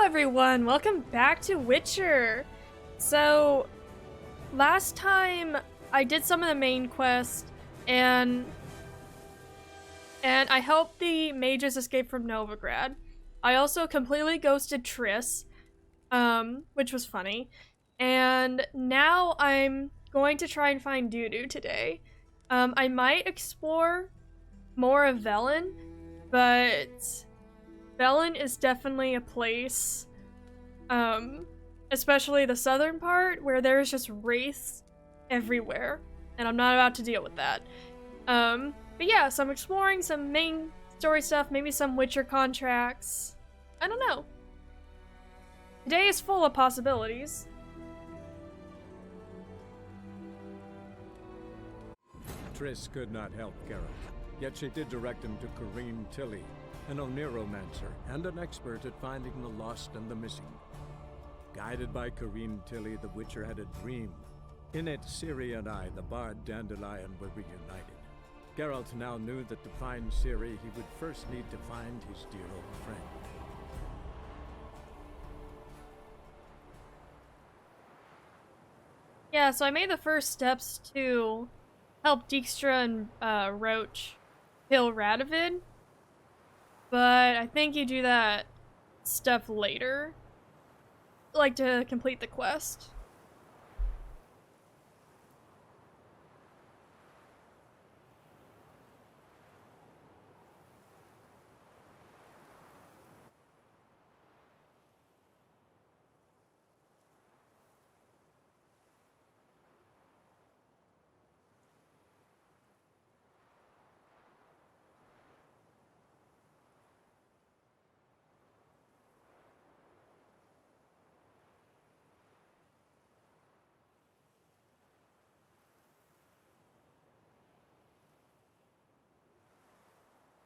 everyone, welcome back to Witcher. So, last time I did some of the main quest and I helped the mages escape from Novigrad. I also completely ghosted Triss, which was funny. And now I'm going to try and find Dudu today. I might explore more of Velen, but Velen is definitely a place, especially the southern part, where there's just wraiths everywhere, and I'm not about to deal with that. But yeah, so I'm exploring some main story stuff, maybe some Witcher contracts. I don't know. Today is full of possibilities. Triss could not help Geralt, yet she did direct him to Corrine Tilly, an Oniromancer and an expert at finding the lost and the missing. Guided by Corrine Tilly, the Witcher had a dream. In it, Ciri and I, the bard Dandelion, were reunited. Geralt now knew that to find Ciri, he would first need to find his dear old friend. Yeah, so I made the first steps to help Dijkstra and Roach kill Radovid, but I think you do that stuff later, like to complete the quest.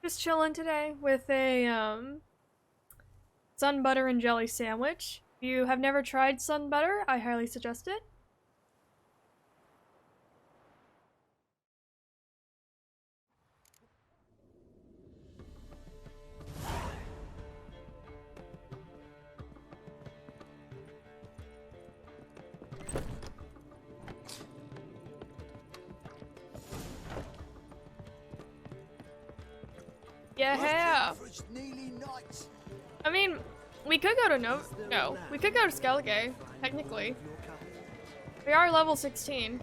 Just chilling today with a sun butter and jelly sandwich. If you have never tried sun butter, I highly suggest it. Yeah. I mean, we could go to No, we could go to Skellige, technically. We are level 16.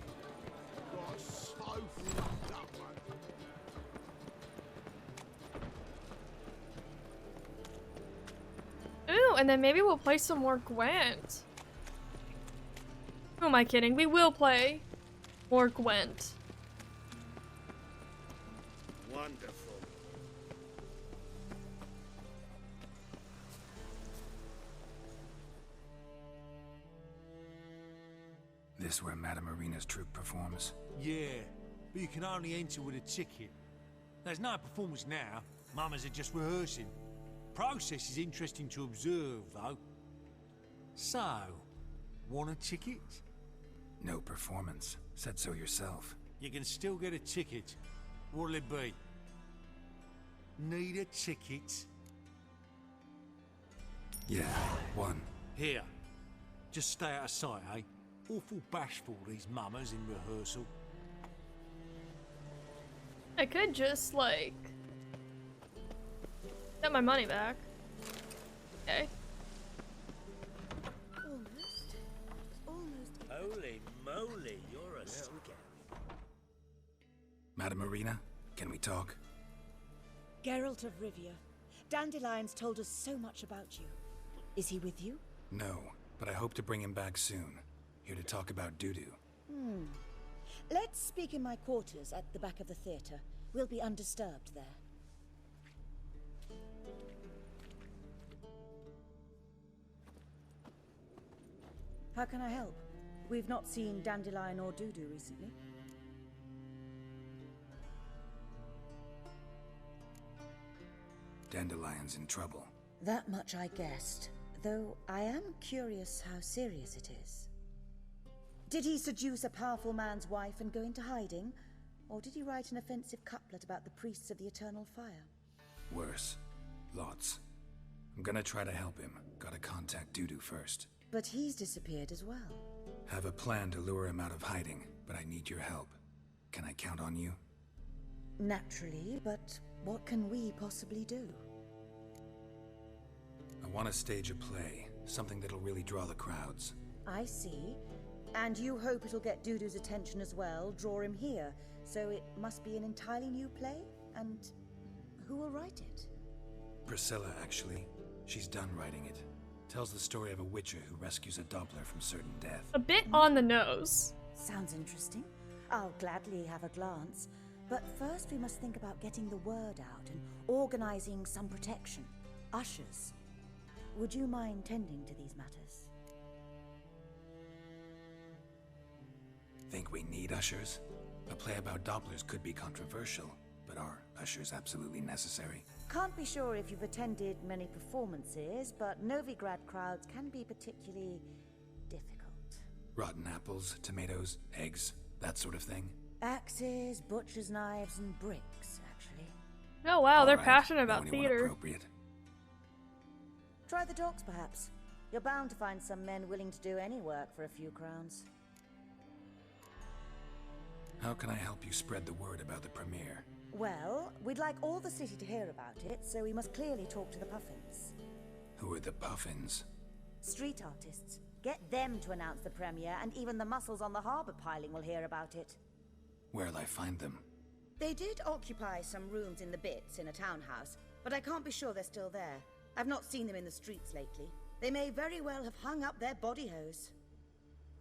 Ooh, and then maybe we'll play some more Gwent. Who am I kidding? We will play more Gwent. Wonderful. This where Madame Irina's troupe performs? Yeah, but you can only enter with a ticket. There's no performance now. Mamas are just rehearsing. Process is interesting to observe, though. So, want a ticket? No performance. Said so yourself. You can still get a ticket. What'll it be? Need a ticket? Yeah, one. Here. Just stay out of sight, eh? Awful bashful, these mamas in rehearsal. I could just, like, get my money back. Okay. Almost. Holy moly, you're a scary. Madame Irina, can we talk? Geralt of Rivia. Dandelion's told us so much about you. Is he with you? No, but I hope to bring him back soon. Here to talk about Dudu. Let's speak in my quarters at the back of the theater. We'll be undisturbed there. How can I help? We've not seen Dandelion or Dudu recently. Dandelion's in trouble. That much I guessed, though I am curious how serious it is. Did he seduce a powerful man's wife and go into hiding? Or did he write an offensive couplet about the priests of the eternal fire? Worse. Lots. I'm gonna try to help him. Gotta contact Dudu first. But he's disappeared as well. Have a plan to lure him out of hiding, but I need your help. Can I count on you? Naturally, but what can we possibly do? I want to stage a play, something that'll really draw the crowds. I see. And you hope it'll get Dudu's attention as well, draw him here. So it must be an entirely new play? And who will write it? Priscilla, actually. She's done writing it. Tells the story of a witcher who rescues a Doppler from certain death. A bit on the nose. Sounds interesting. I'll gladly have a glance. But first we must think about getting the word out and organizing some protection. Ushers. Would you mind tending to these matters? Think we need ushers? A play about Dopplers could be controversial, but are ushers absolutely necessary? Can't be sure if you've attended many performances, but Novigrad crowds can be particularly difficult. Rotten apples, tomatoes, eggs, that sort of thing? Axes, butcher's knives, and bricks, actually. Oh wow, they're All right, passionate about only one theater. appropriate. Try the docks, perhaps. You're bound to find some men willing to do any work for a few crowns. How can I help you spread the word about the premiere? Well, we'd like all the city to hear about it, so we must clearly talk to the Puffins. Who are the Puffins? Street artists. Get them to announce the premiere, and even the muscles on the harbour piling will hear about it. Where'll I find them? They did occupy some rooms in the Bits in a townhouse, but I can't be sure they're still there. I've not seen them in the streets lately. They may very well have hung up their body hose.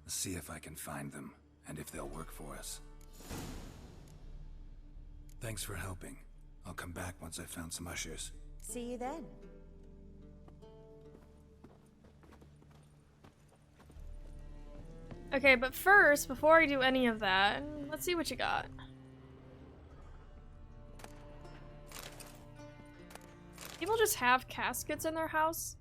Let's see if I can find them, and if they'll work for us. Thanks for helping. I'll come back once I've found some ushers. See you then. Okay, but first, before I do any of that, let's see what you got. People just have caskets in their house?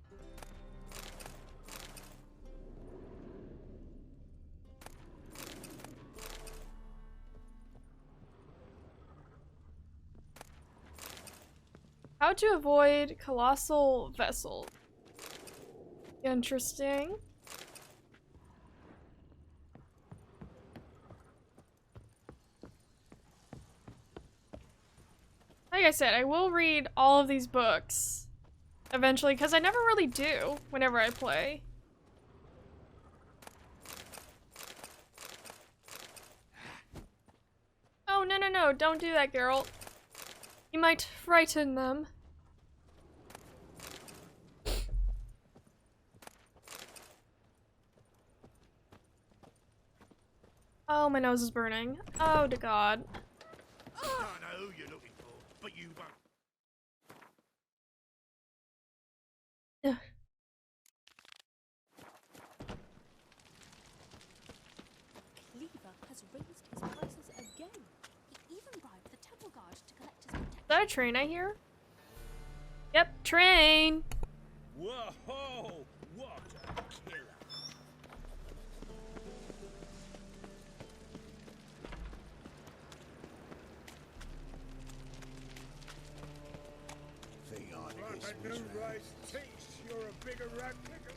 How to avoid colossal vessel. Interesting. Like I said, I will read all of these books eventually, because I never really do whenever I play. Oh, no, no, no, don't do that, Geralt. You might frighten them. Oh, my nose is burning. Oh, to God. I don't know who you're looking for, but you won't. Ugh. Cleaver has raised his prices again. He even bribed the temple guard to collect his protection. Is that a train I hear? Yep, train! Whoa! What a killer! Thing on this new rice taste. You're a bigger rat picker.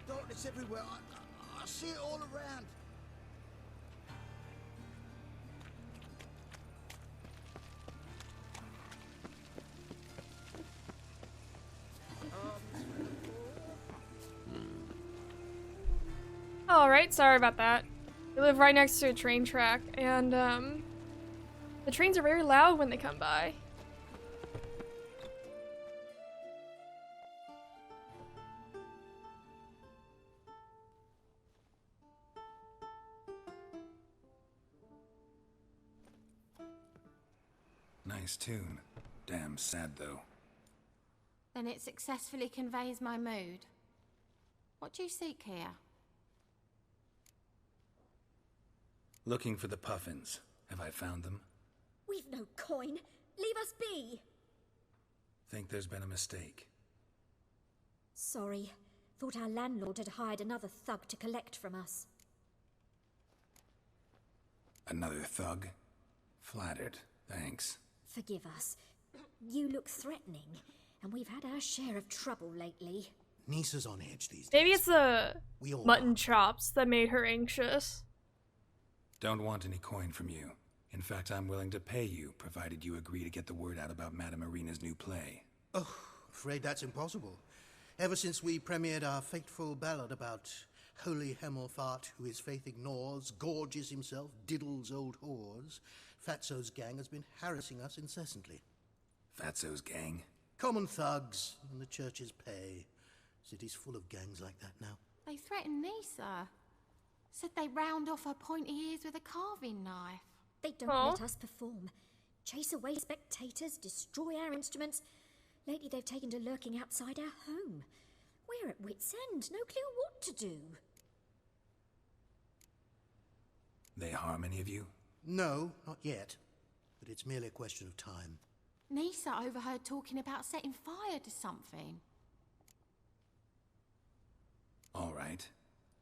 Darkness everywhere. I see it all around. Alright, sorry about that. We live right next to a train track, and the trains are very loud when they come by. Nice tune. Damn sad, though. Then it successfully conveys my mood. What do you seek here? Looking for the Puffins. Have I found them? We've no coin. Leave us be. Think there's been a mistake. Sorry. Thought our landlord had hired another thug to collect from us. Another thug? Flattered. Thanks. Forgive us. You look threatening, and we've had our share of trouble lately. Nisa's on edge these days. Maybe it's the We all mutton are. chops that made her anxious. Don't want any coin from you. In fact, I'm willing to pay you, provided you agree to get the word out about Madame Irina's new play. Oh, afraid that's impossible. Ever since we premiered our fateful ballad about holy Hemelfart, who his faith ignores, gorges himself, diddles old whores, Fatso's gang has been harassing us incessantly. Fatso's gang? Common thugs in the church's pay. City's full of gangs like that now. They threatened Nisa. Said they round off her pointy ears with a carving knife. They don't Aw. let us perform. Chase away spectators, destroy our instruments. Lately they've taken to lurking outside our home. We're at wit's end, no clue what to do. They harm any of you? No, not yet. But it's merely a question of time. Nisa overheard talking about setting fire to something. All right.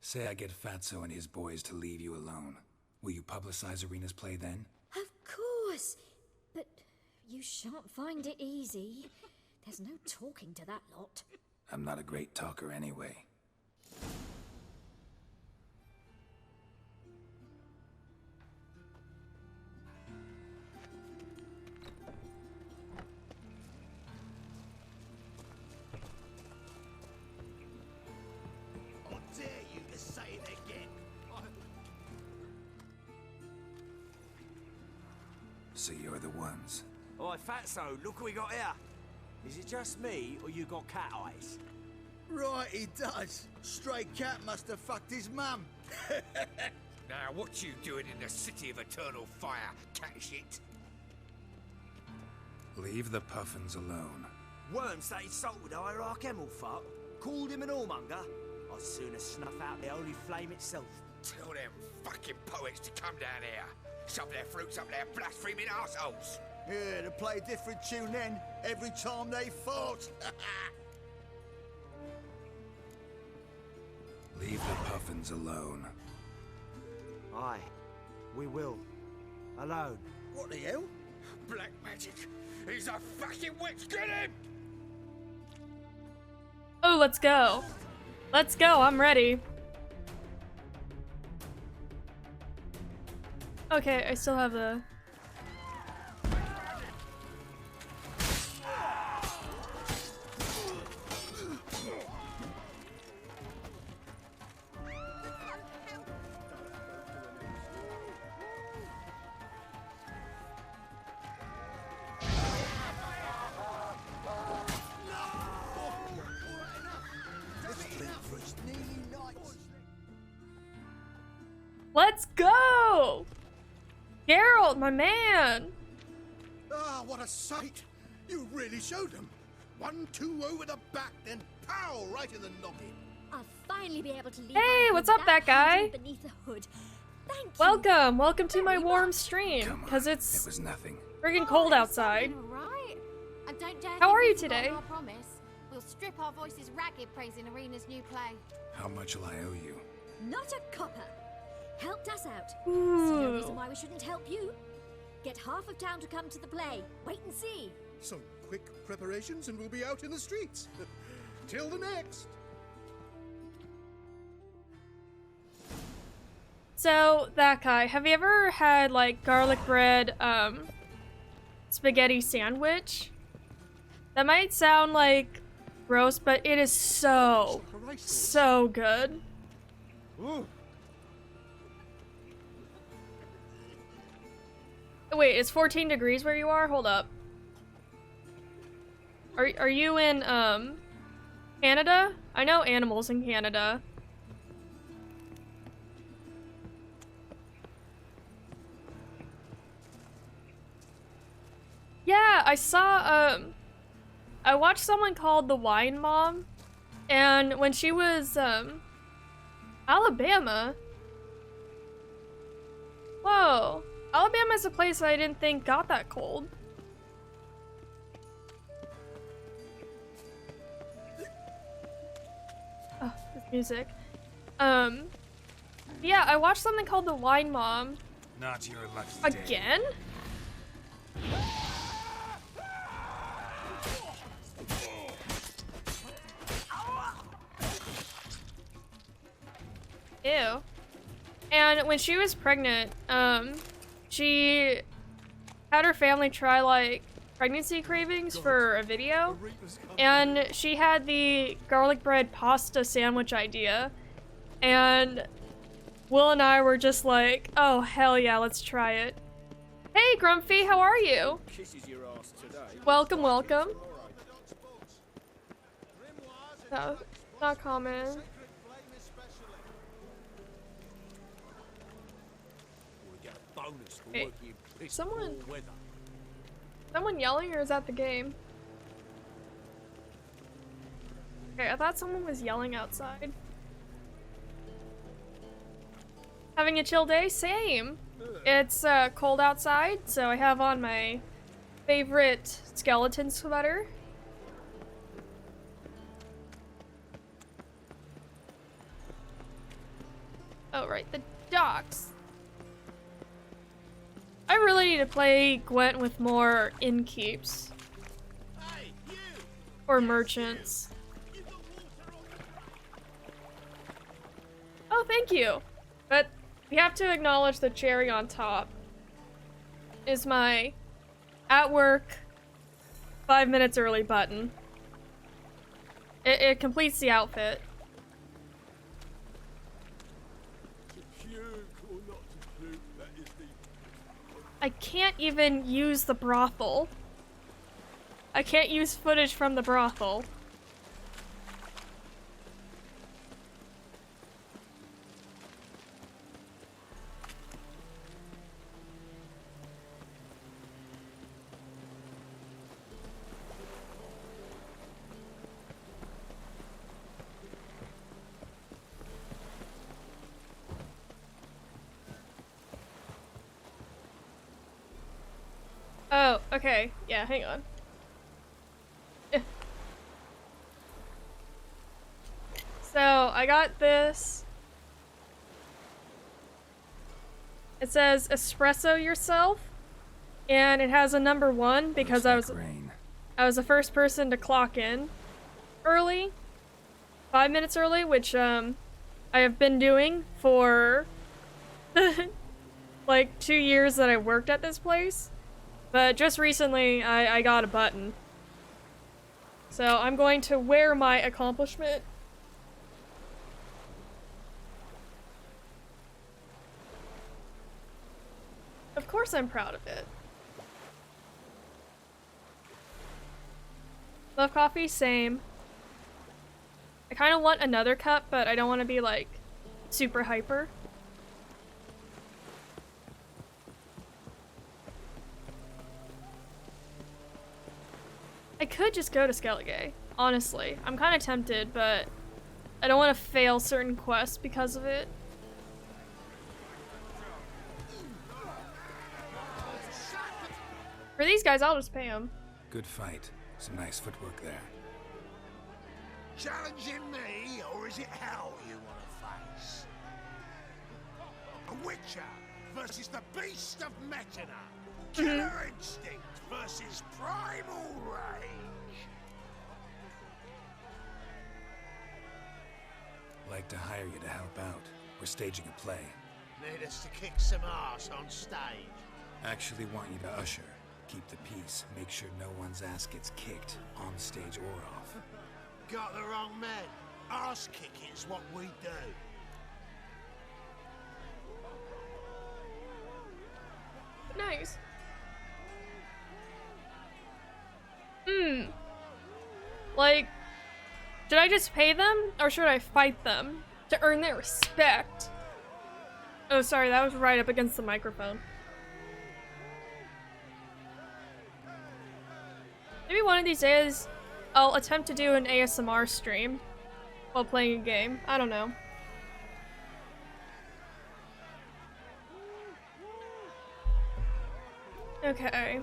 Say I get Fatso and his boys to leave you alone. Will you publicize Irina's play then? Of course. But you shan't find it easy. There's no talking to that lot. I'm not a great talker anyway. How dare you to say it again? So you're the ones. Oi, Fatso, look what we got here. Is it just me, or you got cat eyes? Right, he does. Stray cat must have fucked his mum. Now, what you doing in the city of eternal fire, cat shit? Leave the Puffins alone. Worms that insulted Hierarch Hemelfart, called him an whormonger. I'd sooner snuff out the holy flame itself. Tell them fucking poets to come down here. Shove their fruits up their blaspheming arseholes. Yeah, to play a different tune then, every time they fought. Leave the Puffins alone. Aye, we will. Alone. What the hell? Black magic. He's a fucking witch. Get him! Oh, let's go. Let's go, I'm ready. Okay, I still have the... Let's go! Geralt, my man! Ah, what a sight! You really showed them. 1-2 over the back, then pow, right in the noggin. I'll finally be able to leave. Hey, my what's hood up, that without guy? hiding beneath the hood. Thank you. Welcome! Welcome to my Very warm much. stream, Come on. because It it's was nothing. friggin' cold it's outside. something, all right? And don't dare How think are you we've forgotten today? Our promise. We'll strip our voices ragged praising Irina's new play. How much will I owe you? Not a copper. Helped us out. See no Ooh. reason why we shouldn't help you. Get half of town to come to the play. Wait and see. Some quick preparations and we'll be out in the streets. Till the next. So, that guy, have you ever had, like, garlic bread, spaghetti sandwich? That might sound, like, gross, but it is so good. Wait, it's 14 degrees where you are? Hold up. Are you in, Canada? I know animals in Canada. Yeah, I saw, I watched someone called the Wine Mom, and when she was, Alabama. Whoa. Alabama's a place I didn't think got that cold. Oh, this music. Yeah, I watched something called The Wine Mom. Not your lucky day. Again? Ew. And when she was pregnant, she had her family try, like, pregnancy cravings for a video, and she had the garlic bread pasta sandwich idea, and Will and I were just like, oh, hell yeah, let's try it. Hey, Grumpy, how are you? Welcome, welcome. No, not common. Hey, someone yelling, or is that the game? Okay, I thought someone was yelling outside. Having a chill day? Same. It's cold outside, so I have on my favorite skeleton sweater. Oh, right, the docks. I really need to play Gwent with more innkeeps. Or merchants. Oh, thank you. But we have to acknowledge the cherry on top is my at work 5 minutes early button. It completes the outfit. I can't even use the brothel. I can't use footage from the brothel. Oh, okay. Yeah, hang on. So, I got this. It says espresso yourself, and it has a number 1 because I was the first person to clock in early, 5 minutes early, which I have been doing for like 2 years that I worked at this place. But just recently, I got a button. So I'm going to wear my accomplishment. Of course I'm proud of it. Love coffee? Same. I kind of want another cup, but I don't want to be, like, super hyper. I could just go to Skellige, honestly. I'm kind of tempted, but I don't want to fail certain quests because of it. For these guys, I'll just pay them. Good fight. Some nice footwork there. Challenging me, or is it hell you want to face? A Witcher versus the Beast of Metina. Killer instinct versus primal rage. Like to hire you to help out. We're staging a play. Need us to kick some ass on stage. Actually want you to usher. Keep the peace. Make sure no one's ass gets kicked, on stage or off. Got the wrong man. Ass kicking's what we do. Nice. Like, should I just pay them or should I fight them to earn their respect? Oh, sorry, that was right up against the microphone. Maybe one of these days I'll attempt to do an ASMR stream while playing a game. I don't know. Okay.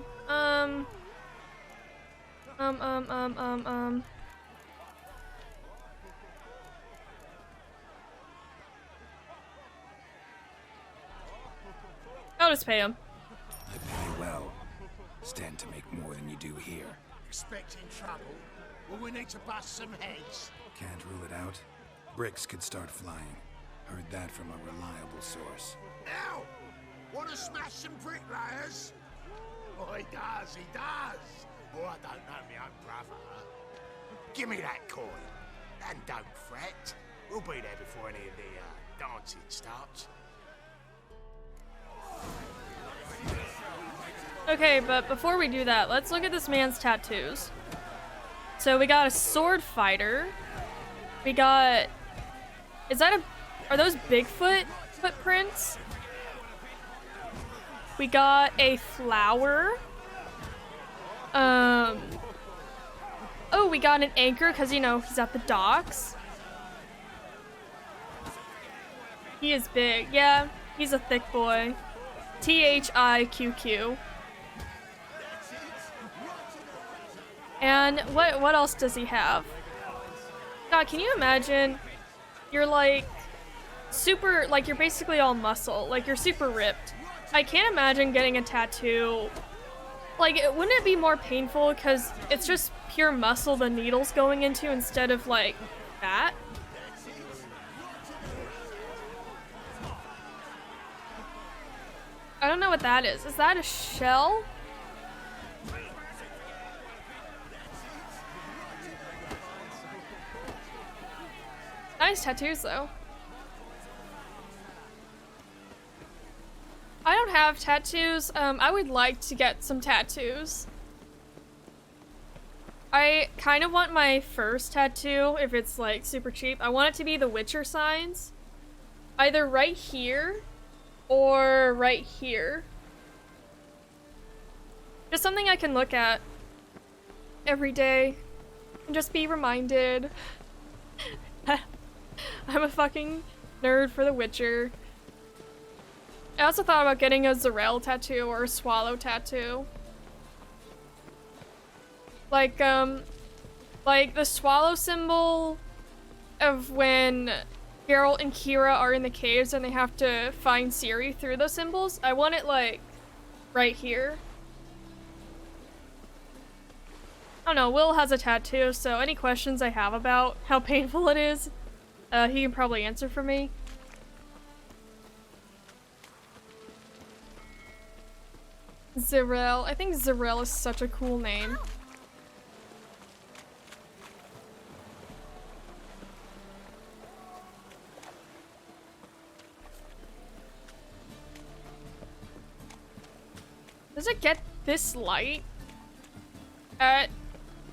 I'll just pay him. I pay well. Stand to make more than you do here. Expecting trouble? Well, we need to bust some heads. Can't rule it out. Bricks could start flying. Heard that from a reliable source. Now, want to smash some bricklayers? Oh, he does, he does. Oh, I don't know my own brother. Give me that coin, and don't fret. We'll be there before any of the dancing starts. Okay, but before we do that, let's look at this man's tattoos. So we got a sword fighter. We got... Are those Bigfoot footprints? We got a flower. Oh, we got an anchor because, you know, he's at the docks. He is big. Yeah, he's a thick boy. THIQQ. And what else does he have? God, can you imagine? You're like super, like you're basically all muscle. Like you're super ripped. I can't imagine getting a tattoo. Like, wouldn't it be more painful because it's just pure muscle the needle's going into instead of like fat? I don't know what that is. Is that a shell? Nice tattoos, though. I don't have tattoos. I would like to get some tattoos. I kind of want my first tattoo, if it's like super cheap. I want it to be the Witcher signs. Either right here or right here. Just something I can look at every day and just be reminded. I'm a fucking nerd for The Witcher. I also thought about getting a Zarel tattoo or a swallow tattoo. Like the swallow symbol of when Geralt and Kira are in the caves and they have to find Ciri through those symbols. I want it like right here. I don't know, Will has a tattoo, so any questions I have about how painful it is, he can probably answer for me. Zarel. I think Zarel is such a cool name. Does it get this light at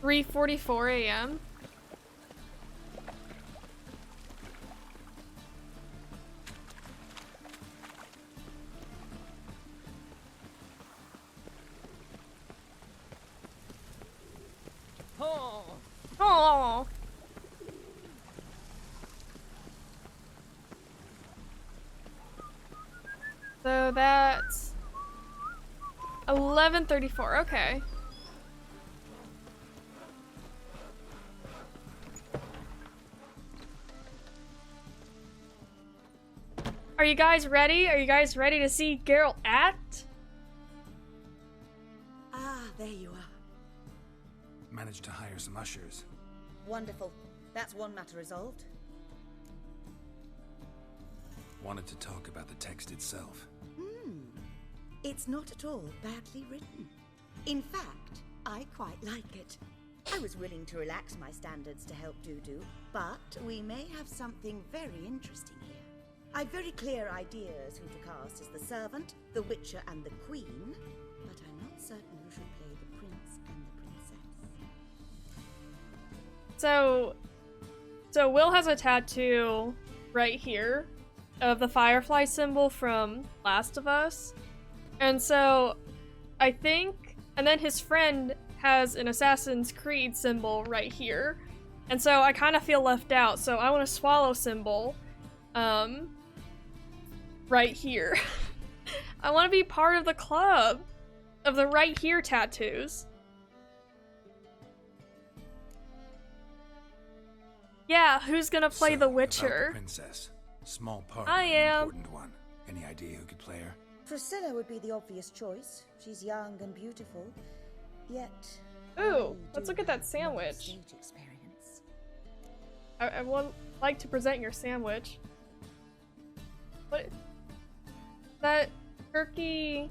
3:44 a.m.? Oh. So that's 11:34. Okay. Are you guys ready? Are you guys ready to see Geralt act? Ah, there you are. Managed to hire some ushers. Wonderful. That's one matter resolved. Wanted to talk about the text itself. It's not at all badly written. In fact, I quite like it. I was willing to relax my standards to help Dudu, but we may have something very interesting here. I've very clear ideas who to cast as the servant, the witcher, and the queen, but I'm not certain who should play the prince and the princess. So Will has a tattoo right here of the firefly symbol from Last of Us. And so I think, and then his friend has an Assassin's Creed symbol right here. And so I kind of feel left out, so I want a swallow symbol right here. I want to be part of the club of the right here tattoos. Yeah, who's gonna play the Witcher? The princess. Small part. I am. Important one. Any idea who could play her? Priscilla would be the obvious choice. She's young and beautiful, yet... Ooh, let's look at that sandwich. Stage experience. I would like to present your sandwich. What? That turkey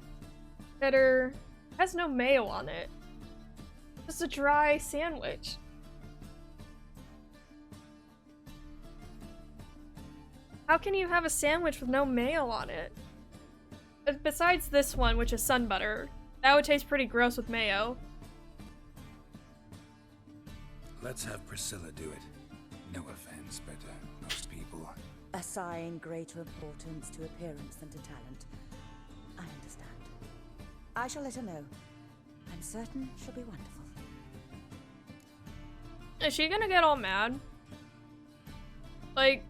cheddar has no mayo on it. Just a dry sandwich. How can you have a sandwich with no mayo on it? Besides this one, which is sun butter, that would taste pretty gross with mayo. Let's have Priscilla do it. No offense, but most people... Assign greater importance to appearance than to talent. I understand. I shall let her know. I'm certain she'll be wonderful. Is she gonna get all mad? Like...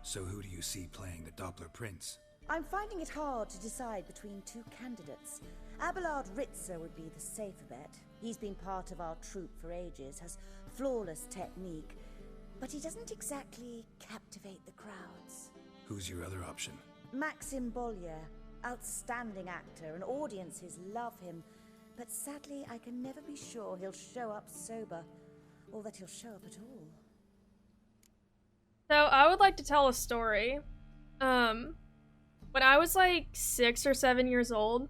So who do you see playing the Doppler Prince? I'm finding it hard to decide between two candidates. Abelard Ritzer would be the safer bet. He's been part of our troupe for ages, has flawless technique, but he doesn't exactly captivate the crowds. Who's your other option? Maxim Bollier, outstanding actor, and audiences love him, but sadly I can never be sure he'll show up sober, or that he'll show up at all. So I would like to tell a story. When I was like 6 or 7 years old,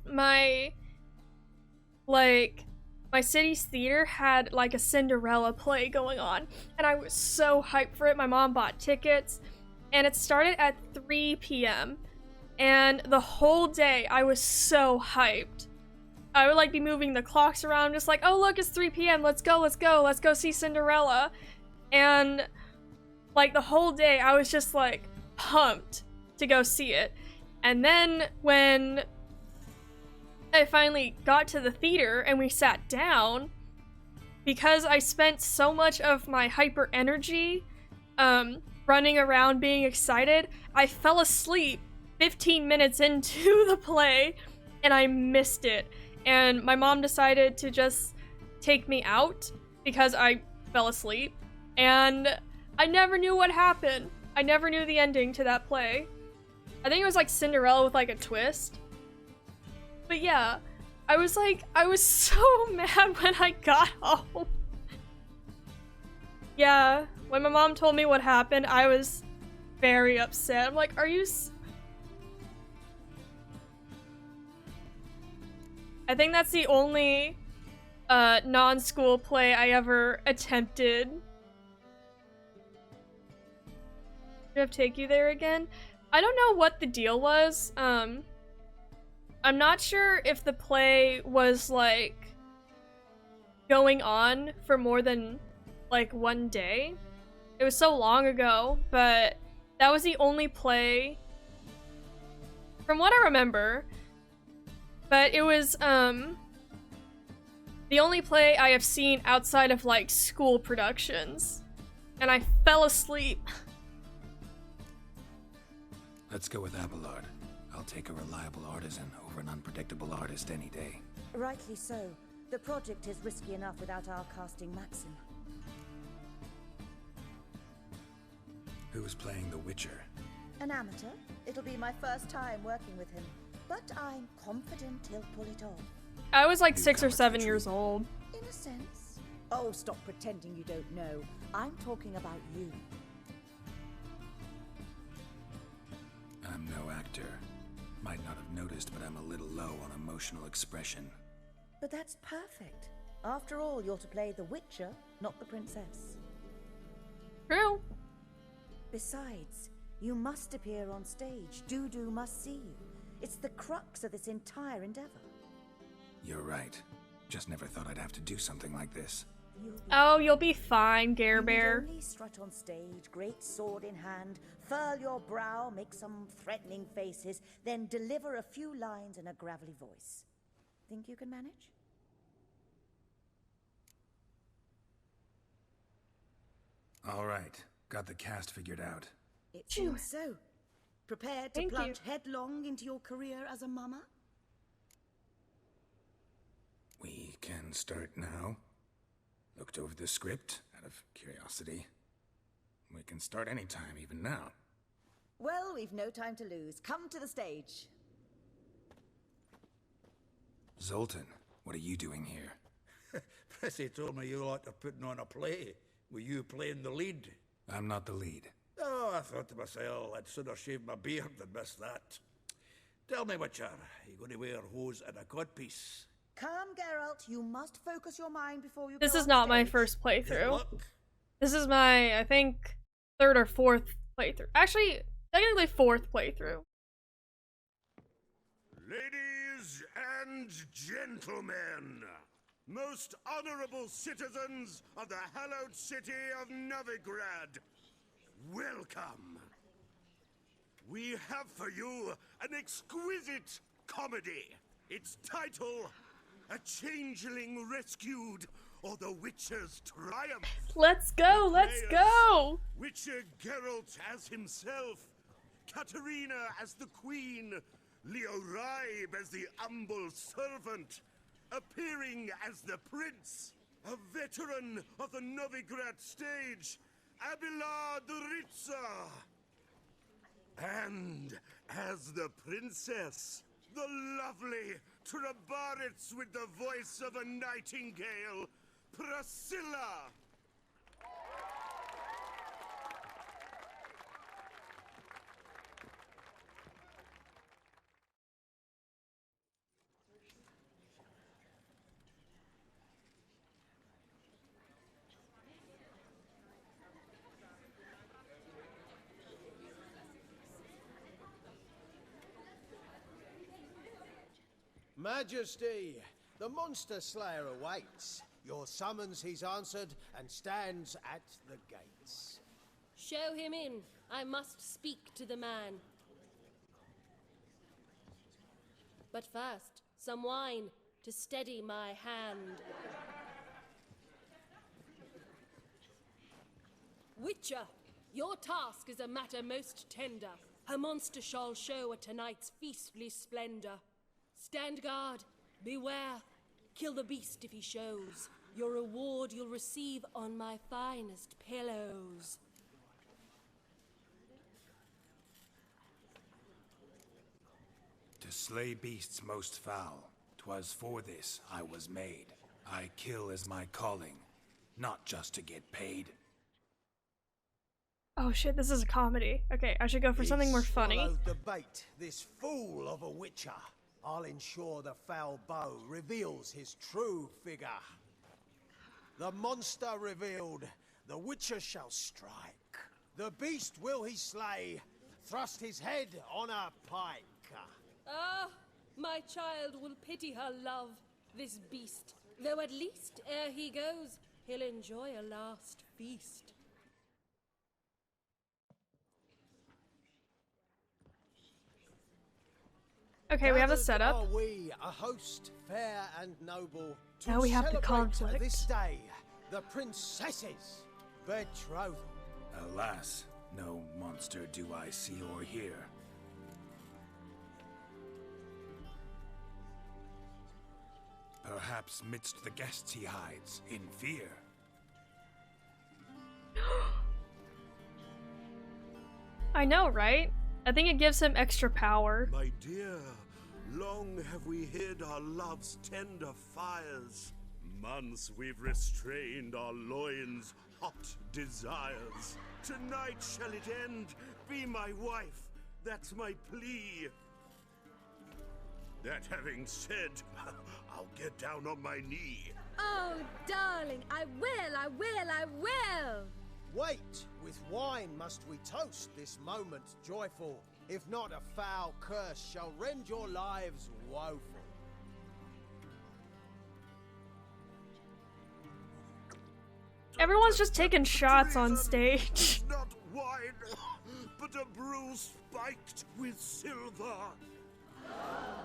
my city's theater had like a Cinderella play going on, and I was so hyped for it. My mom bought tickets, and it started at 3 p.m. and the whole day I was so hyped. I would like be moving the clocks around, just like, oh look, it's 3 p.m. Let's go see Cinderella. And like the whole day I was just like pumped to go see it. And then when I finally got to the theater and we sat down, because I spent so much of my hyper energy running around being excited, I fell asleep 15 minutes into the play and I missed it. And my mom decided to just take me out because I fell asleep, and I never knew what happened. I never knew the ending to that play. I think it was like Cinderella with like a twist. But yeah, I was so mad when I got home. Yeah, when my mom told me what happened, I was very upset. I'm like, are you I think that's the only non-school play I ever attempted. Do I have to take you there again? I don't know what the deal was. I'm not sure if the play was like going on for more than like one day. It was so long ago, but that was the only play from what I remember. But it was the only play I have seen outside of like school productions. And I fell asleep. Let's go with Abelard. I'll take a reliable artisan over an unpredictable artist any day. Rightly so. The project is risky enough without our casting Maxim. Who's playing the Witcher? An amateur. It'll be my first time working with him, but I'm confident he'll pull it off. I was like 6 or 7 years old. In a sense. Oh, stop pretending you don't know. I'm talking about you. I'm no actor. Might not have noticed, but I'm a little low on emotional expression. But that's perfect. After all, you're to play the Witcher, not the princess. True. Besides, you must appear on stage. Dudu must see you. It's the crux of this entire endeavor. You're right. Just never thought I'd have to do something like this. You'll be fine, Gare Bear. You only strut on stage, great sword in hand, furl your brow, make some threatening faces, then deliver a few lines in a gravelly voice. Think you can manage? All right. Got the cast figured out. It seems so. Prepared to plunge headlong into your career as a mama? We can start now. Looked over the script out of curiosity. We can start anytime, even now. Well, we've no time to lose. Come to the stage. Zoltan, what are you doing here? Prissy told me you liked to putting on a play. Were you playing the lead? I'm not the lead. Oh, I thought to myself, I'd sooner shave my beard than miss that. Tell me, Witcher, you going to wear hose and a codpiece? Come, Geralt, you must focus your mind before you This go is on not my stage. first playthrough. This is my, I think, 3rd or 4th playthrough. Actually, technically 4th playthrough. Ladies and gentlemen, most honorable citizens of the hallowed city of Novigrad, welcome. We have for you an exquisite comedy. Its title, A Changeling Rescued, or The Witcher's Triumph. Let's go, let's go! Witcher Geralt as himself, Katarina as the queen, Leo Raib as the humble servant, appearing as the prince, a veteran of the Novigrad stage, Abelard Ritza. And as the princess, the lovely Trabaritz with the voice of a nightingale, Priscilla. Majesty, the Monster Slayer awaits. Your summons he's answered and stands at the gates. Show him in. I must speak to the man. But first, some wine to steady my hand. Witcher, your task is a matter most tender. Her monster shall show at tonight's feastly splendor. Stand guard, beware, kill the beast if he shows. Your reward you'll receive on my finest pillows. To slay beasts most foul, 'twas for this I was made. I kill as my calling, not just to get paid. Oh shit, this is a comedy. Okay, I should go for something more funny. Swallowed the bait, this fool of a Witcher. I'll ensure the foul bow reveals his true figure. The monster revealed, the Witcher shall strike. The beast will he slay, thrust his head on a pike. Ah, my child will pity her love, this beast. Though at least, ere he goes, he'll enjoy a last feast. Okay, we have a Gathered setup. are we, a host fair and noble, to Now we have the celebrate conflict. this day, the princess's betrothal. Alas, no monster do I see or hear. Perhaps midst the guests he hides, in fear. I know, right? I think it gives him extra power. My dear, long have we hid our love's tender fires. Months we've restrained our loins' hot desires. Tonight shall it end, be my wife, that's my plea. That having said, I'll get down on my knee. Oh, darling, I will, I will, I will! Wait, with wine must we toast this moment joyful. If not, a foul curse shall rend your lives woeful. Everyone's just taking shots on stage. Not wine, but a brew spiked with silver.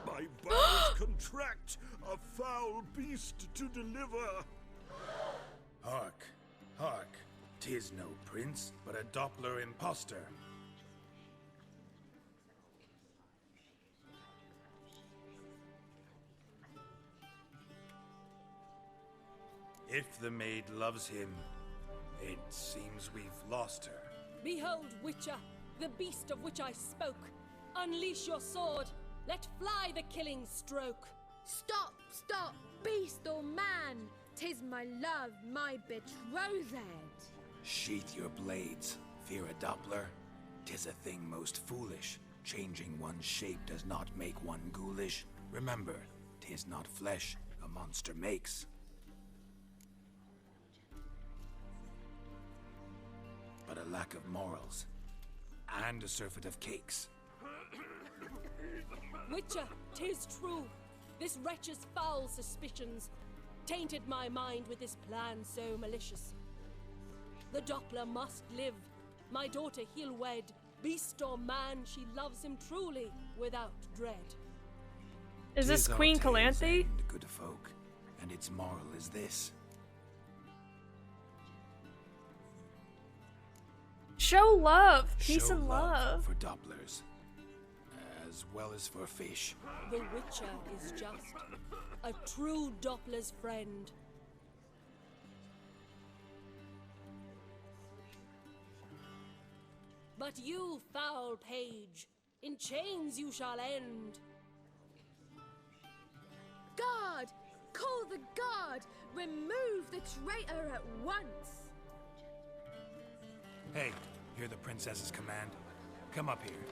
My bowels contract, a foul beast to deliver. Hark, hark. 'Tis no prince, but a Doppler impostor. If the maid loves him, it seems we've lost her. Behold, Witcher, the beast of which I spoke. Unleash your sword. Let fly the killing stroke. Stop, stop, beast or man. 'Tis my love, my betrothed. Sheath your blades, fear a Doppler. 'Tis a thing most foolish. Changing one's shape does not make one ghoulish. Remember, 'tis not flesh a monster makes, but a lack of morals, and a surfeit of cakes. Witcher, 'tis true. This wretch's foul suspicions tainted my mind with this plan so malicious. The Doppler must live. My daughter he'll wed. Beast or man, she loves him truly, without dread. Is this 'Tis our Queen tale's Calanthe? end, good folk, and its moral is this. Show love, peace Show and love. for Dopplers, as well as for fish. The Witcher is just a true Doppler's friend. But you, foul page, in chains you shall end. Guard! Call the guard! Remove the traitor at once! Hey, hear the princess's command? Come up here.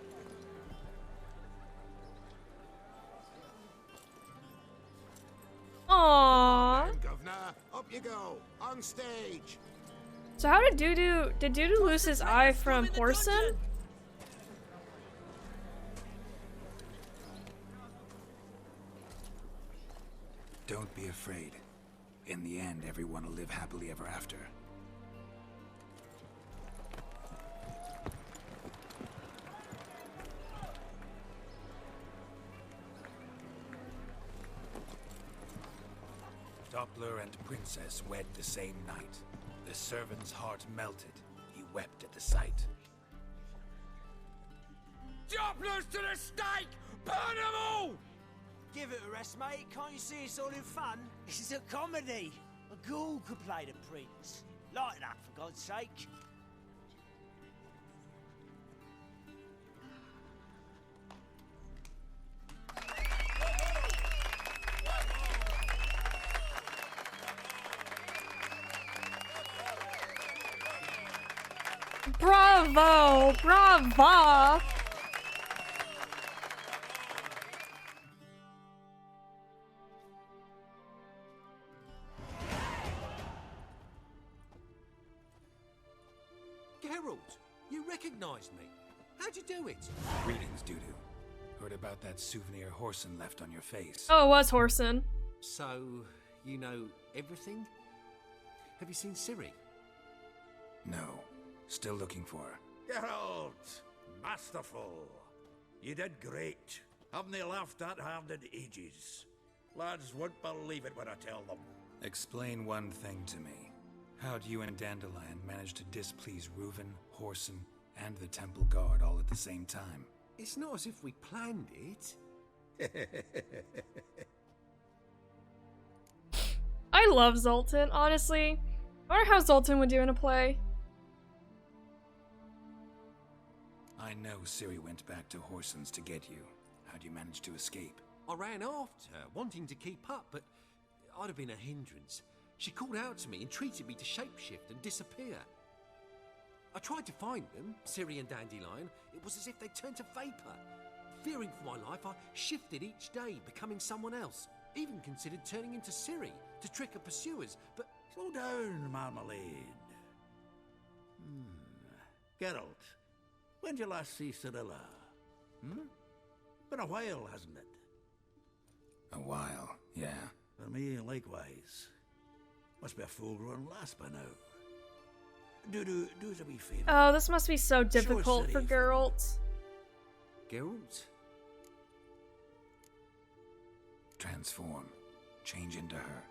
Aww. And governor, up you go, on stage. So how did Dudu lose his eye from Whoreson? Don't be afraid. In the end, everyone will live happily ever after. Doppler and princess wed the same night. The servant's heart melted. He wept at the sight. Dopplers to the stake! Burn them all! Give it a rest, mate. Can't you see it's all in fun? This is a comedy. A ghoul could play the prince. Lighten up, for God's sake. Bravo! Brava! Geralt, you recognized me. How'd you do it? Greetings, Dudu. Heard about that souvenir Whoreson left on your face. Oh, it was Whoreson. So, you know everything? Have you seen Ciri? No. Still looking for her. Geralt! Masterful! You did great. Haven't they laughed that hard in ages? Lads won't believe it when I tell them. Explain one thing to me. How'd you and Dandelion manage to displease Reuven, Whoreson, and the Temple Guard all at the same time? It's not as if we planned it. I love Zoltan, honestly. I wonder how Zoltan would do in a play. I know Ciri went back to Whoreson's to get you. How'd you manage to escape? I ran after her, wanting to keep up, but I'd have been a hindrance. She called out to me, entreated me to shapeshift and disappear. I tried to find them, Ciri and Dandelion. It was as if they turned to vapor. Fearing for my life, I shifted each day, becoming someone else. Even considered turning into Ciri to trick her pursuers, but... Slow down, Marmalade. Geralt, when did you last see Cyrilla? Been a while, hasn't it? A while, yeah. For me, likewise. Must be a full-grown lass by now. Do us a wee favour. Oh, this must be so difficult for Geralt. Geralt? Transform. Change into her.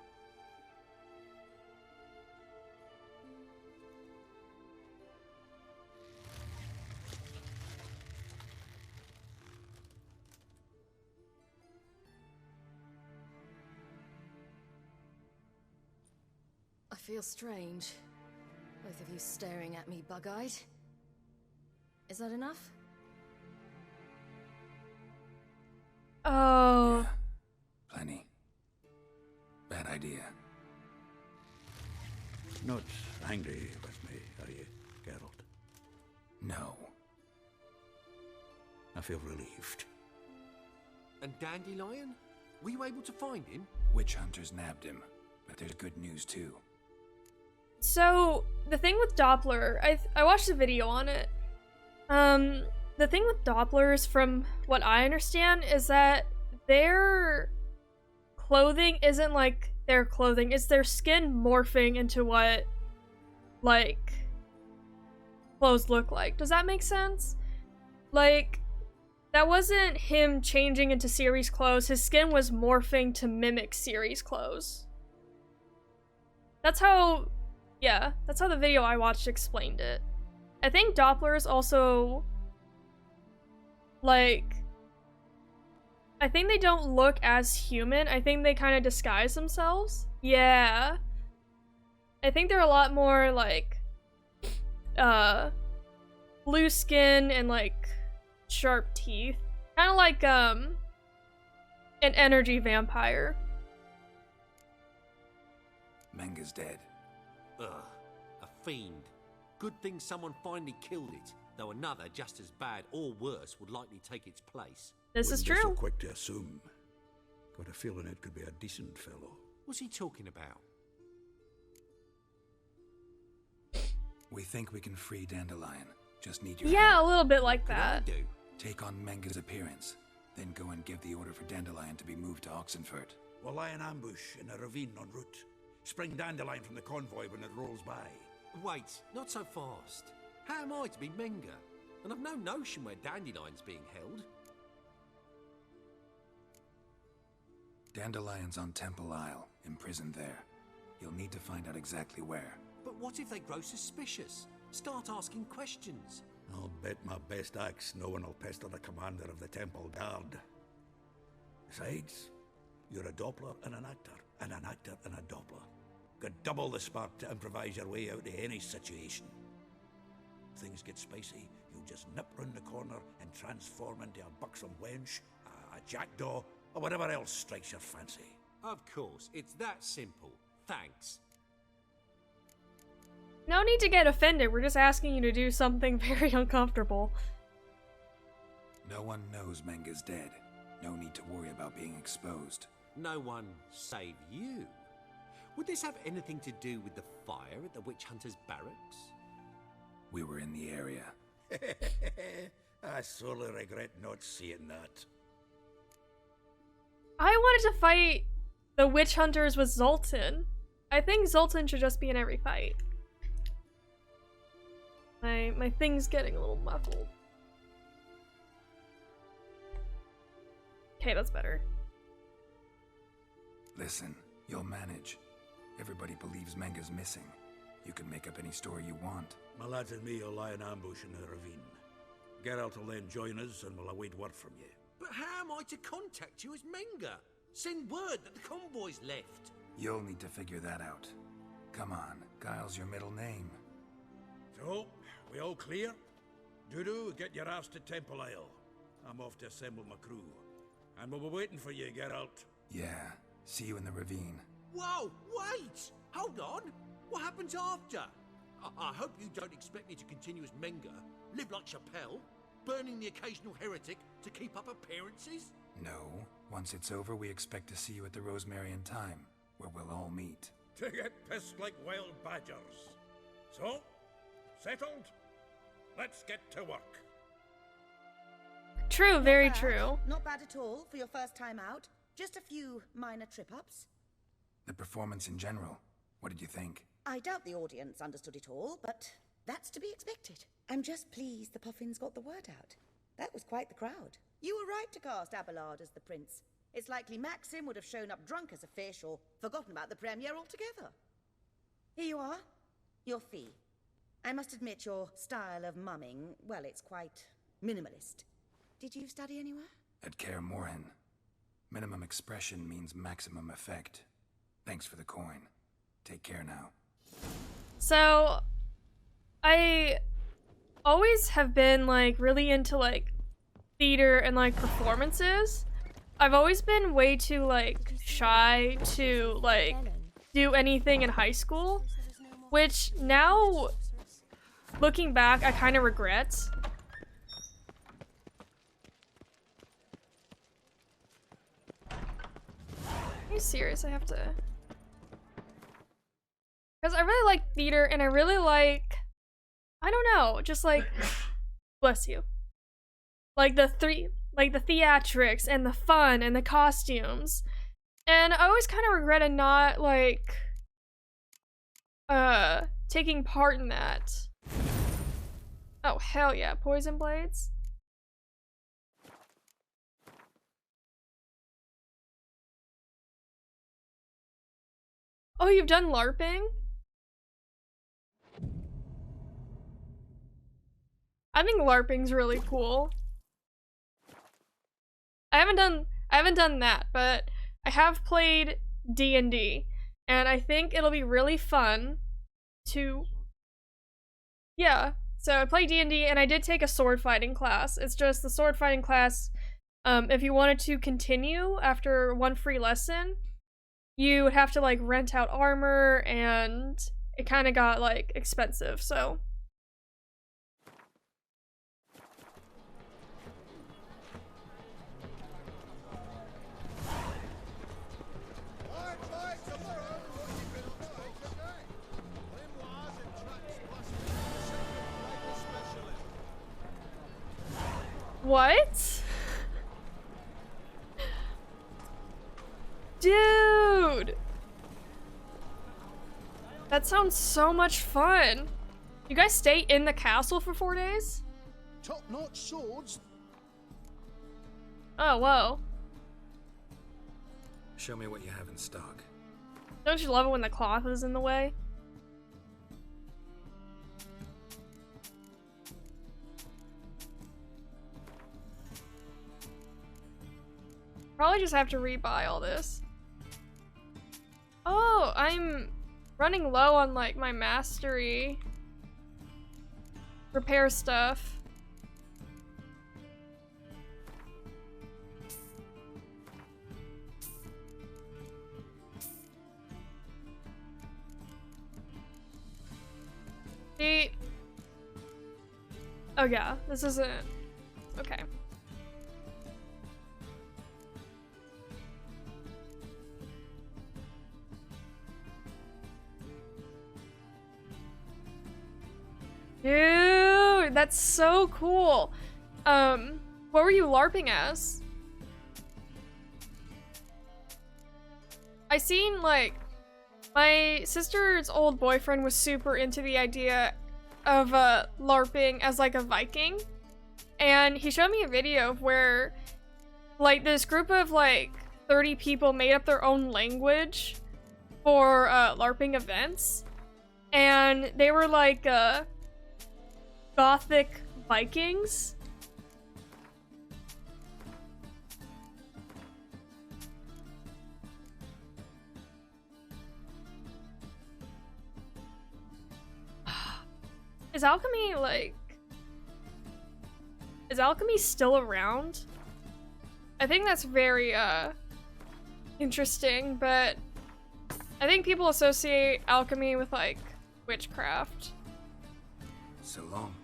I feel strange. Both of you staring at me bug-eyed. Is that enough? Oh. Yeah, plenty. Bad idea. Not angry with me, are you, Geralt? No. I feel relieved. And Dandelion? Were you able to find him? Witch hunters nabbed him, but there's good news too. So, the thing with Doppler, I watched a video on it. The thing with Dopplers, from what I understand, is that their clothing isn't like their clothing, it's their skin morphing into what, like, clothes look like. Does that make sense? Like, that wasn't him changing into Ciri's clothes, his skin was morphing to mimic Ciri's clothes. That's how... Yeah, that's how the video I watched explained it. I think Dopplers also, like, I think they don't look as human. I think they kind of disguise themselves. Yeah. I think they're a lot more, like, blue skin and, like, sharp teeth. Kind of like, an energy vampire. Menga's dead. Ugh, a fiend. Good thing someone finally killed it, though another just as bad or worse would likely take its place. This is Wouldn't be true. so quick to assume. Got a feeling it could be a decent fellow. What's he talking about? We think we can free Dandelion. Just need your Yeah, help. a little bit like What that. can I do? Take on Menga's appearance, then go and give the order for Dandelion to be moved to Oxenfurt. We'll lie in ambush in a ravine en route. Spring Dandelion from the convoy when it rolls by. Wait, not so fast. How am I to be Menga? And I've no notion where Dandelion's being held. Dandelion's on Temple Isle, imprisoned there. You'll need to find out exactly where. But what if they grow suspicious? Start asking questions. I'll bet my best axe no one will pester the commander of the Temple Guard. Besides, you're a Doppler and an actor and a Doppler. Got double the spark to improvise your way out of any situation. If things get spicy, you'll just nip round the corner and transform into a buxom wench, a jackdaw, or whatever else strikes your fancy. Of course, it's that simple. Thanks. No need to get offended, we're just asking you to do something very uncomfortable. No one knows Menga's dead. No need to worry about being exposed. No one save you. Would this have anything to do with the fire at the Witch Hunters' barracks? We were in the area. I sorely regret not seeing that. I wanted to fight the Witch Hunters with Zoltan. I think Zoltan should just be in every fight. My thing's getting a little muffled. Okay, that's better. Listen, you'll manage. Everybody believes Menga's missing. You can make up any story you want. My lads and me will lie in ambush in the ravine. Geralt will then join us and we'll await word from you. But how am I to contact you as Menga? Send word that the convoy's left. You'll need to figure that out. Come on, Guile's your middle name. So, we all clear? Dudu, get your ass to Temple Isle. I'm off to assemble my crew. And we'll be waiting for you, Geralt. Yeah, see you in the ravine. Whoa, wait! Hold on! What happens after? I hope you don't expect me to continue as Menga, live like Chappelle, burning the occasional heretic to keep up appearances? No, once it's over, we expect to see you at the Rosemary Time, where we'll all meet. To get pissed like wild badgers. So, settled? Let's get to work. True, very true. Not bad at all for your first time out. Just a few minor trip-ups. The performance in general, what did you think? I doubt the audience understood it all, but that's to be expected. I'm just pleased the Puffins got the word out. That was quite the crowd. You were right to cast Abelard as the prince. It's likely Maxim would have shown up drunk as a fish or forgotten about the premiere altogether. Here you are. Your fee. I must admit your style of mumming, well, it's quite minimalist. Did you study anywhere? At Kaer Morhen. Minimum expression means maximum effect. Thanks for the coin. Take care now. So, I always have been, like, really into, like, theater and, like, performances. I've always been way too, like, shy to, like, do anything in high school. Which, now, looking back, I kind of regret. Are you serious? I have to... Because I really like theater, and I really like... I don't know, just like... Bless you. Like the theatrics, and the fun, and the costumes. And I always kind of regretted not, like... taking part in that. Oh, hell yeah. Poison blades? Oh, you've done LARPing? I think LARPing's really cool. I haven't done that, but I have played D&D, and I think it'll be really fun to... Yeah, so I played D&D, and I did take a sword fighting class. It's just the sword fighting class, if you wanted to continue after one free lesson, you would have to, like, rent out armor, and it kind of got, like, expensive, so... What? Dude! That sounds so much fun. You guys stay in the castle for 4 days? Top-notch swords. Oh, whoa. Show me what you have in stock. Don't you love it when the cloth is in the way? Probably just have to rebuy all this. Oh, I'm running low on, like, my mastery repair stuff. See? Oh yeah, this isn't... Okay. Dude, that's so cool. What were you LARPing as? I seen, like, my sister's old boyfriend was super into the idea of LARPing as, like, a Viking. And he showed me a video of where, like, this group of, like, 30 people made up their own language for LARPing events. And they were, like, Gothic Vikings. Is alchemy, like... Is alchemy still around? I think that's very, interesting, but... I think people associate alchemy with, like, witchcraft. So long.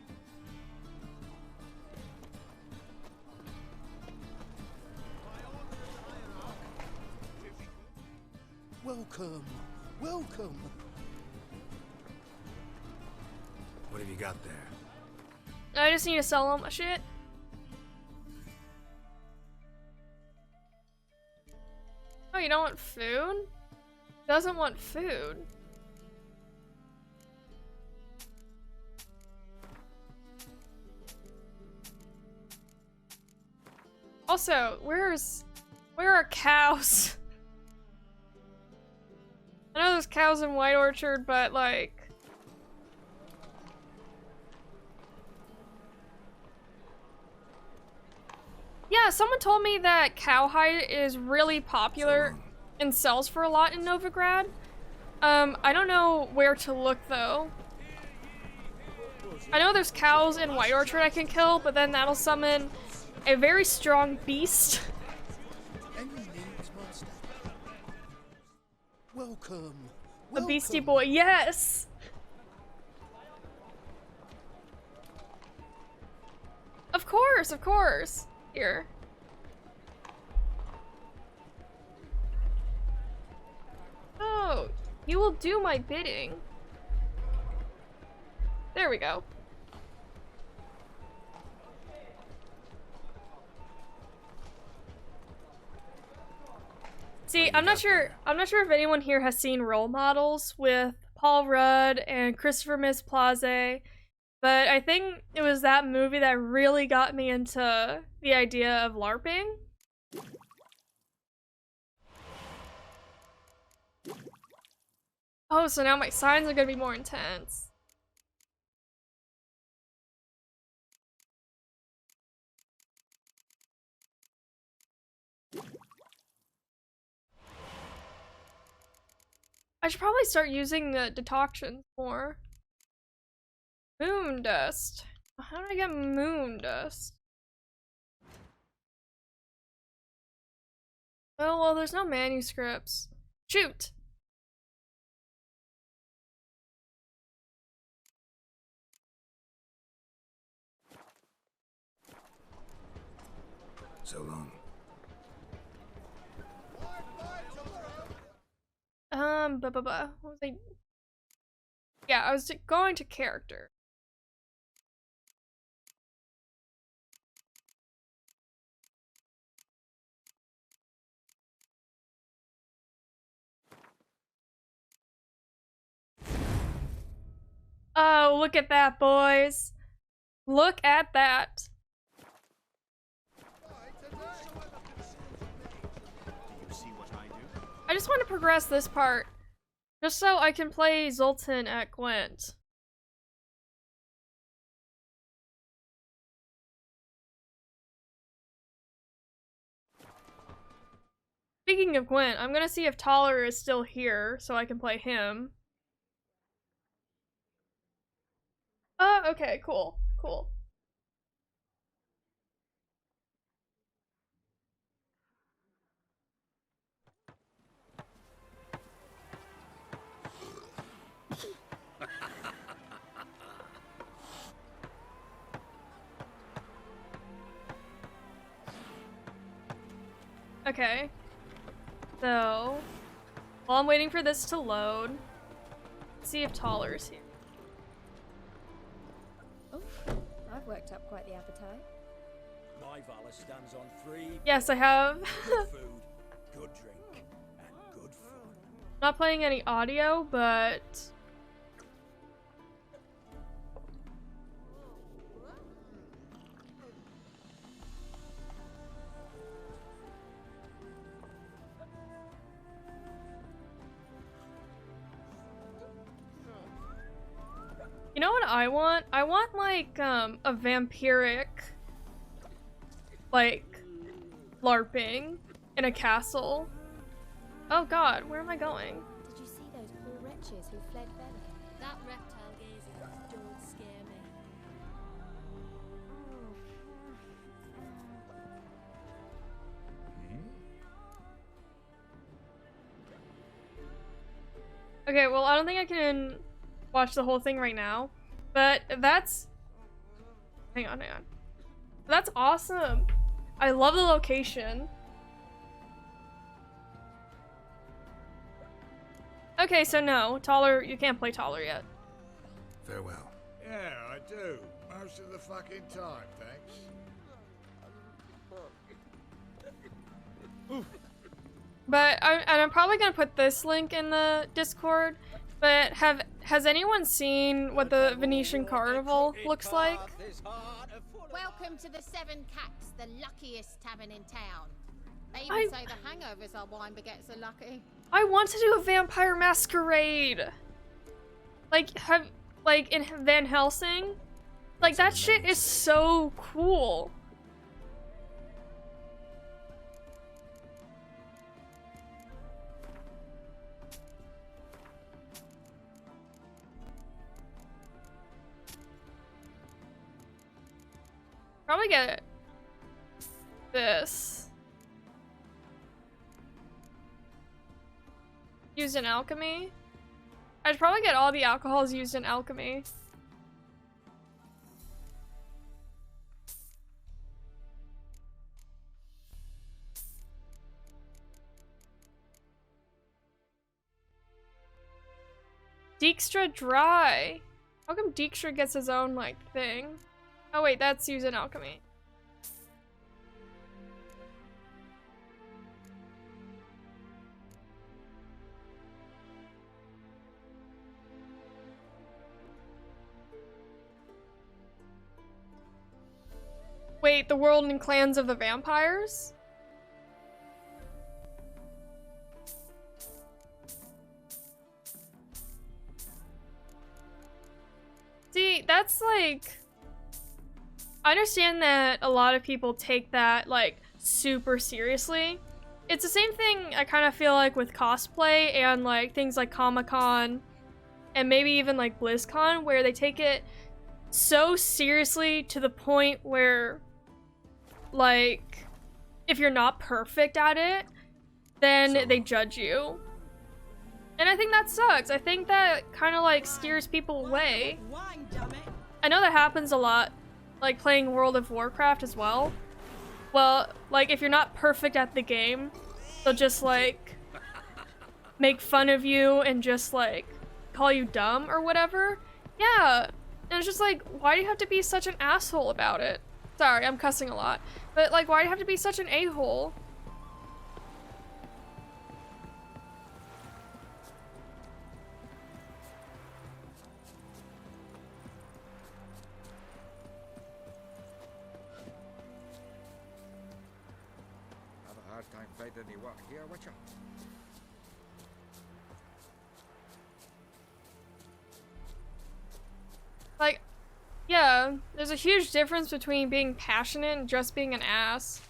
Welcome, welcome. What have you got there? I just need to sell all my shit. Oh, you don't want food? Doesn't want food. Also, where are cows? I know there's cows in White Orchard, but like... Yeah, someone told me that cowhide is really popular and sells for a lot in Novigrad. I don't know where to look though. I know there's cows in White Orchard I can kill, but then that'll summon a very strong beast. Welcome. A beastie boy, yes! Of course, of course. Here. Oh, you will do my bidding. There we go. See, I'm not sure if anyone here has seen Role Models with Paul Rudd and Christopher Mintz-Plasse, but I think it was that movie that really got me into the idea of LARPing. Oh, so now my signs are gonna be more intense. I should probably start using the decoctions more. Moon dust. How do I get moon dust? Oh, well, there's no manuscripts. Shoot! So long. What was I? Yeah, I was going to character. Oh, look at that, boys. Look at that. I just want to progress this part, just so I can play Zoltan at Gwent. Speaking of Gwent, I'm gonna see if Taller is still here, so I can play him. Oh, okay, cool, cool. Okay, so while I'm waiting for this to load, let's see if Taller's here. Oh, I've worked up quite the appetite. My valor stands on 3. Yes, I have. Good food, good drink, and good fun. Not playing any audio, but you know what I want? I want like a vampiric like LARPing in a castle. Oh god, where am I going? Did you see those poor wretches who fled Bella? That reptile gazing don't scare me. Okay, well, I don't think I can watch the whole thing right now, but that's... Hang on. That's awesome. I love the location. Okay, so no, Taller, you can't play Taller yet. Farewell. Yeah, I do. Most of the fucking time, thanks. But I'm probably gonna put this link in the Discord. But has anyone seen what the Venetian Carnival looks like? Welcome to the Seven Cats, the luckiest tavern in town. They even say the hangovers our wine baguettes are lucky. I want to do a vampire masquerade. Like in Van Helsing. Like that shit is so cool. Probably get this. Used in alchemy. I'd probably get all the alcohols used in alchemy. Dijkstra Dry. How come Dijkstra gets his own, like, thing? Oh wait, that's used in alchemy. Wait, the world and clans of the vampires? See, that's like... I understand that a lot of people take that, like, super seriously. It's the same thing I kind of feel like with cosplay and, like, things like Comic-Con and maybe even, like, BlizzCon, where they take it so seriously to the point where, like, if you're not perfect at it, then they judge you. And I think that sucks. I think that kind of, like, steers people away. I know that happens a lot. Like playing World of Warcraft as well. Well, like if you're not perfect at the game, they'll just like make fun of you and just like call you dumb or whatever. Yeah, and it's just like, why do you have to be such an asshole about it? Sorry, I'm cussing a lot. But like, why do you have to be such an a-hole? Time finding any work here, Witcher? Like, yeah, there's a huge difference between being passionate and just being an ass.